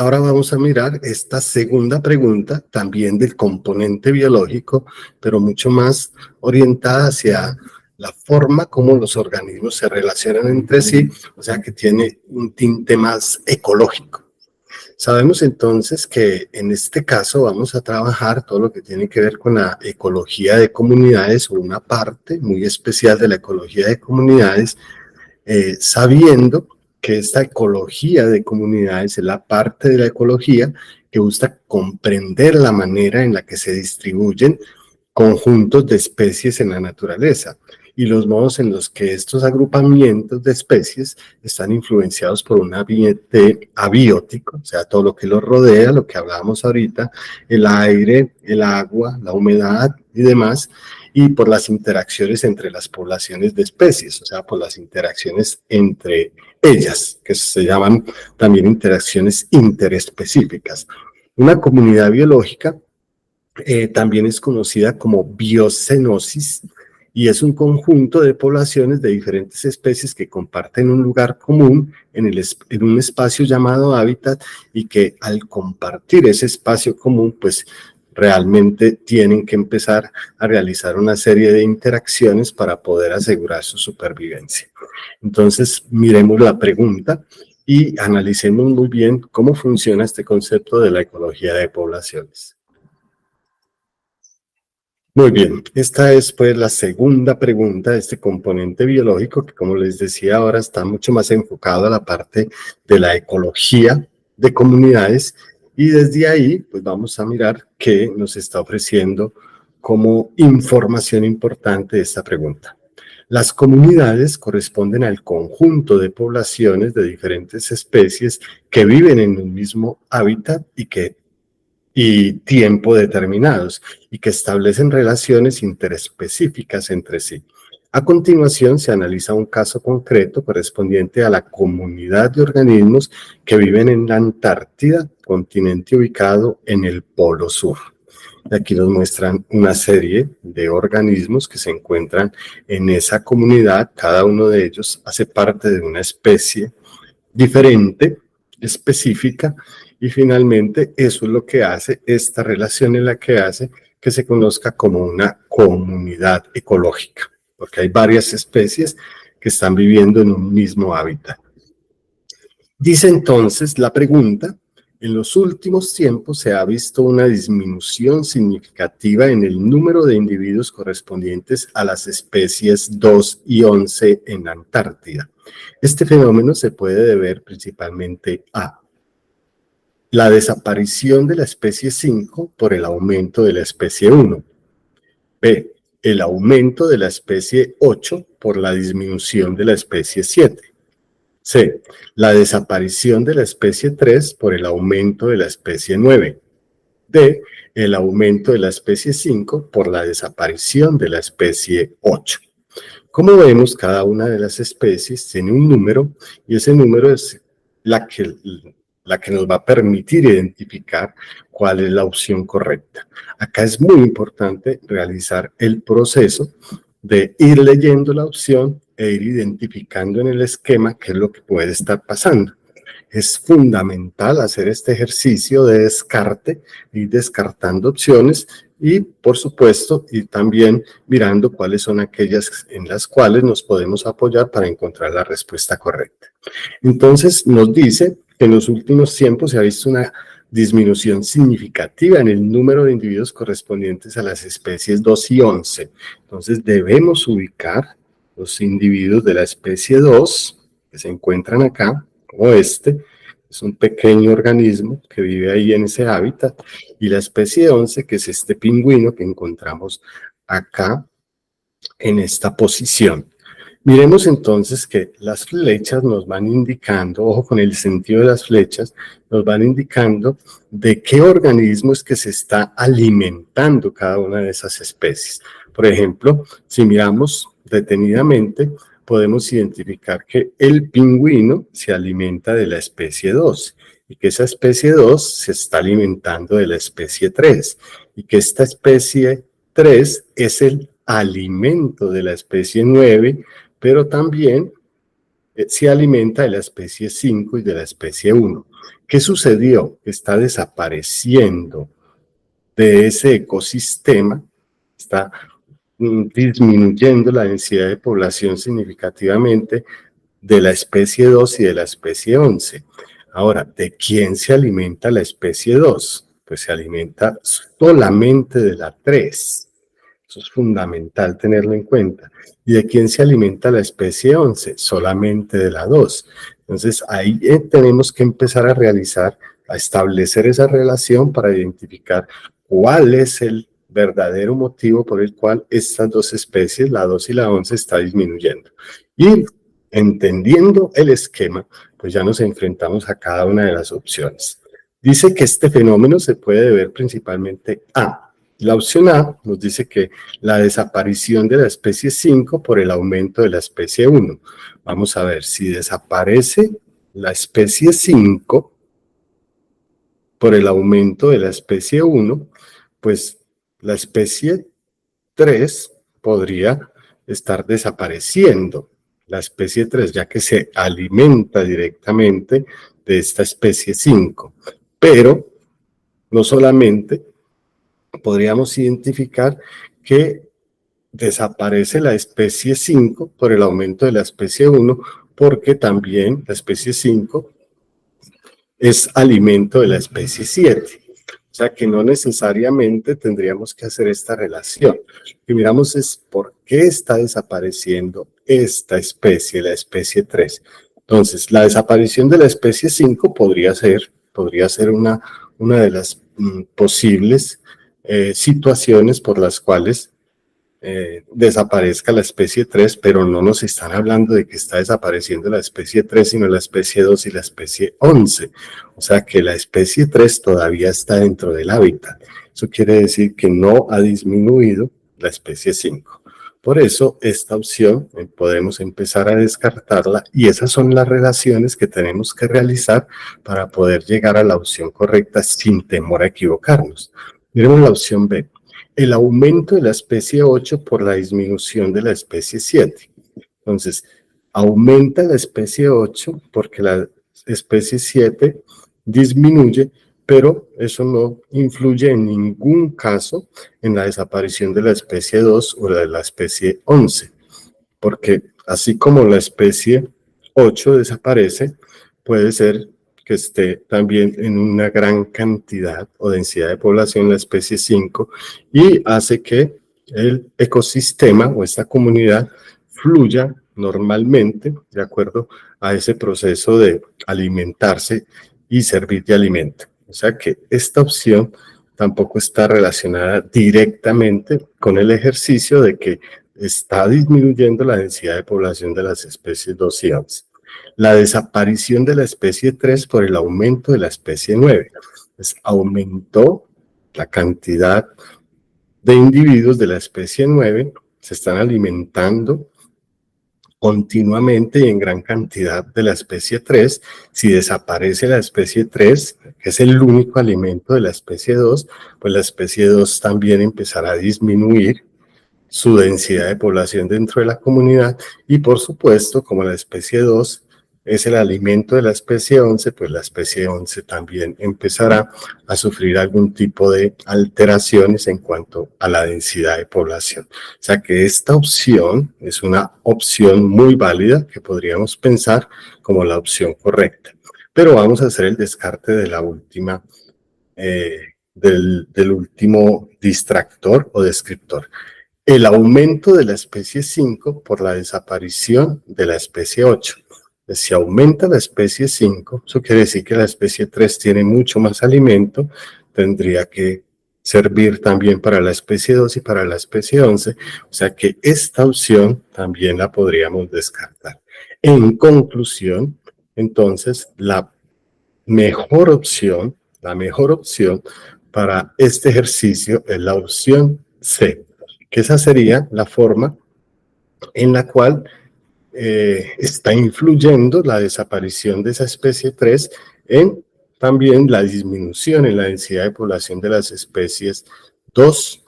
ahora vamos a mirar esta segunda pregunta, también del componente biológico, pero mucho más orientada hacia la forma como los organismos se relacionan entre sí, o sea que tiene un tinte más ecológico. Sabemos entonces que en este caso vamos a trabajar todo lo que tiene que ver con la ecología de comunidades o una parte muy especial de la ecología de comunidades, sabiendo que esta ecología de comunidades es la parte de la ecología que busca comprender la manera en la que se distribuyen conjuntos de especies en la naturaleza y los modos en los que estos agrupamientos de especies están influenciados por un ambiente abiótico, o sea, todo lo que los rodea, lo que hablábamos ahorita, el aire, el agua, la humedad y demás, y por las interacciones entre las poblaciones de especies, o sea, por las interacciones entre ellas, que se llaman también interacciones interespecíficas. Una comunidad biológica también es conocida como biocenosis y es un conjunto de poblaciones de diferentes especies que comparten un lugar común en un espacio llamado hábitat y que al compartir ese espacio común, pues realmente tienen que empezar a realizar una serie de interacciones para poder asegurar su supervivencia. Entonces, miremos la pregunta y analicemos muy bien cómo funciona este concepto de la ecología de poblaciones. Muy bien, esta es pues la segunda pregunta de este componente biológico que, como les decía ahora, está mucho más enfocado a la parte de la ecología de comunidades y desde ahí pues vamos a mirar qué nos está ofreciendo como información importante de esta pregunta. Las comunidades corresponden al conjunto de poblaciones de diferentes especies que viven en un mismo hábitat y tiempo determinados y que establecen relaciones interespecíficas entre sí. A continuación se analiza un caso concreto correspondiente a la comunidad de organismos que viven en la Antártida, continente ubicado en el Polo Sur. Aquí nos muestran una serie de organismos que se encuentran en esa comunidad. Cada uno de ellos hace parte de una especie diferente, específica, y finalmente eso es lo que hace, esta relación es la que hace que se conozca como una comunidad ecológica, porque hay varias especies que están viviendo en un mismo hábitat. Dice entonces la pregunta: en los últimos tiempos se ha visto una disminución significativa en el número de individuos correspondientes a las especies 2 y 11 en la Antártida. Este fenómeno se puede deber principalmente a la desaparición de la especie 5 por el aumento de la especie 1. B. El aumento de la especie 8 por la disminución de la especie 7. C. La desaparición de la especie 3 por el aumento de la especie 9. D. El aumento de la especie 5 por la desaparición de la especie 8. Como vemos, cada una de las especies tiene un número y ese número es la que nos va a permitir identificar cuál es la opción correcta. Acá es muy importante realizar el proceso de ir leyendo la opción e ir identificando en el esquema qué es lo que puede estar pasando. Es fundamental hacer este ejercicio de descarte, ir descartando opciones y, por supuesto, ir también mirando cuáles son aquellas en las cuales nos podemos apoyar para encontrar la respuesta correcta. Entonces, nos dice que en los últimos tiempos se ha visto una disminución significativa en el número de individuos correspondientes a las especies 2 y 11. Entonces, debemos ubicar los individuos de la especie 2 que se encuentran acá, como este, es un pequeño organismo que vive ahí en ese hábitat, y la especie 11, que es este pingüino que encontramos acá en esta posición. Miremos entonces que las flechas nos van indicando, ojo con el sentido de las flechas, nos van indicando de qué organismo es que se está alimentando cada una de esas especies. Por ejemplo, si miramos detenidamente, podemos identificar que el pingüino se alimenta de la especie 2 y que esa especie 2 se está alimentando de la especie 3 y que esta especie 3 es el alimento de la especie 9, pero también se alimenta de la especie 5 y de la especie 1. ¿Qué sucedió? Está desapareciendo de ese ecosistema, está disminuyendo la densidad de población significativamente de la especie 2 y de la especie 11. Ahora, ¿de quién se alimenta la especie 2? Pues se alimenta solamente de la 3. Eso es fundamental tenerlo en cuenta. ¿Y de quién se alimenta la especie 11? Solamente de la 2. Entonces, ahí tenemos que empezar a establecer esa relación para identificar cuál es el verdadero motivo por el cual estas dos especies, la 2 y la 11, está disminuyendo. Y entendiendo el esquema, pues ya nos enfrentamos a cada una de las opciones. Dice que este fenómeno se puede deber principalmente a la opción A nos dice que la desaparición de la especie 5 por el aumento de la especie 1. Vamos a ver, si desaparece la especie 5 por el aumento de la especie 1, pues la especie 3 podría estar desapareciendo. La especie 3, ya que se alimenta directamente de esta especie 5. Pero no solamente podríamos identificar que desaparece la especie 5 por el aumento de la especie 1, porque también la especie 5 es alimento de la especie 7. O sea que no necesariamente tendríamos que hacer esta relación. Lo que miramos es por qué está desapareciendo esta especie, la especie 3. Entonces, la desaparición de la especie 5 podría ser una de las posibles situaciones por las cuales desaparezca la especie 3, pero no nos están hablando de que está desapareciendo la especie 3, sino la especie 2 y la especie 11. O sea que la especie 3 todavía está dentro del hábitat. Eso quiere decir que no ha disminuido la especie 5. Por eso, esta opción podemos empezar a descartarla y esas son las relaciones que tenemos que realizar para poder llegar a la opción correcta sin temor a equivocarnos. Miremos la opción B. El aumento de la especie 8 por la disminución de la especie 7. Entonces, aumenta la especie 8 porque la especie 7 disminuye, pero eso no influye en ningún caso en la desaparición de la especie 2 o de la especie 11, porque así como la especie 8 desaparece, puede ser que esté también en una gran cantidad o densidad de población la especie 5 y hace que el ecosistema o esta comunidad fluya normalmente de acuerdo a ese proceso de alimentarse y servir de alimento. O sea que esta opción tampoco está relacionada directamente con el ejercicio de que está disminuyendo la densidad de población de las especies 2 y 11. La desaparición de la especie 3 por el aumento de la especie 9. Pues aumentó la cantidad de individuos de la especie 9, se están alimentando continuamente y en gran cantidad de la especie 3. Si desaparece la especie 3, que es el único alimento de la especie 2, pues la especie 2 también empezará a disminuir su densidad de población dentro de la comunidad y por supuesto, como la especie 2 es el alimento de la especie 11, pues la especie 11 también empezará a sufrir algún tipo de alteraciones en cuanto a la densidad de población. O sea que esta opción es una opción muy válida que podríamos pensar como la opción correcta. Pero vamos a hacer el descarte de la última, del último distractor o descriptor. El aumento de la especie 5 por la desaparición de la especie 8. Si aumenta la especie 5, eso quiere decir que la especie 3 tiene mucho más alimento, tendría que servir también para la especie 2 y para la especie 11, o sea que esta opción también la podríamos descartar. En conclusión, entonces, la mejor opción para este ejercicio es la opción C, que esa sería la forma en la cual está influyendo la desaparición de esa especie 3 en también la disminución en la densidad de población de las especies 2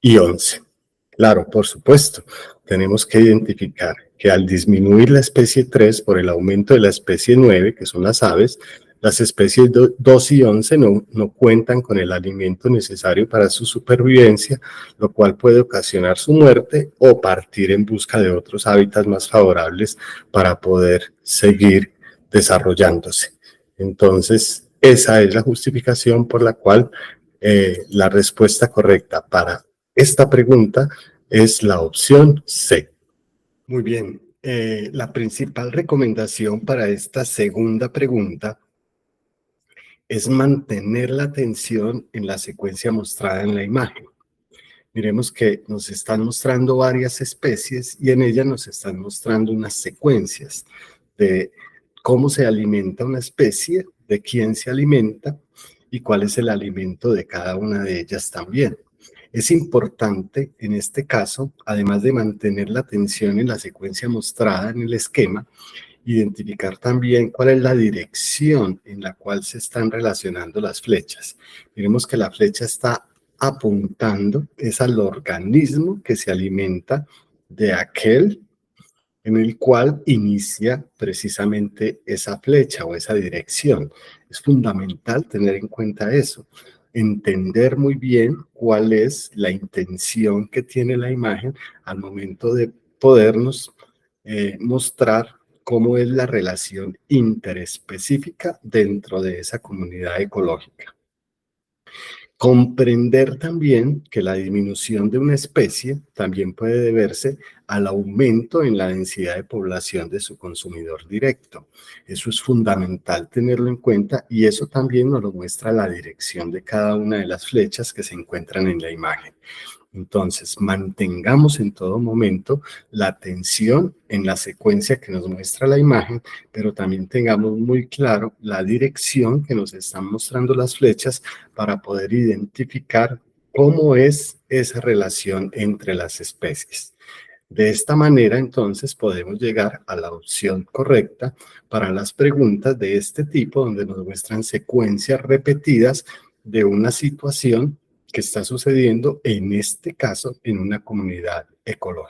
y 11. Claro, por supuesto, tenemos que identificar que al disminuir la especie 3 por el aumento de la especie 9, que son las aves, Las especies 2 y 11 no cuentan con el alimento necesario para su supervivencia, lo cual puede ocasionar su muerte o partir en busca de otros hábitats más favorables para poder seguir desarrollándose. Entonces, esa es la justificación por la cual la respuesta correcta para esta pregunta es la opción C. Muy bien. La principal recomendación para esta segunda pregunta es mantener la atención en la secuencia mostrada en la imagen. Miremos que nos están mostrando varias especies y en ellas nos están mostrando unas secuencias de cómo se alimenta una especie, de quién se alimenta y cuál es el alimento de cada una de ellas también. Es importante en este caso, además de mantener la atención en la secuencia mostrada en el esquema, identificar también cuál es la dirección en la cual se están relacionando las flechas. Miremos que la flecha está apuntando, es al organismo que se alimenta de aquel en el cual inicia precisamente esa flecha o esa dirección. Es fundamental tener en cuenta eso, entender muy bien cuál es la intención que tiene la imagen al momento de podernos mostrar cómo es la relación interespecífica dentro de esa comunidad ecológica. Comprender también que la disminución de una especie también puede deberse al aumento en la densidad de población de su consumidor directo. Eso es fundamental tenerlo en cuenta y eso también nos lo muestra la dirección de cada una de las flechas que se encuentran en la imagen. Entonces, mantengamos en todo momento la atención en la secuencia que nos muestra la imagen, pero también tengamos muy claro la dirección que nos están mostrando las flechas para poder identificar cómo es esa relación entre las especies. De esta manera, entonces, podemos llegar a la opción correcta para las preguntas de este tipo, donde nos muestran secuencias repetidas de una situación que está sucediendo, en este caso, en una comunidad ecológica.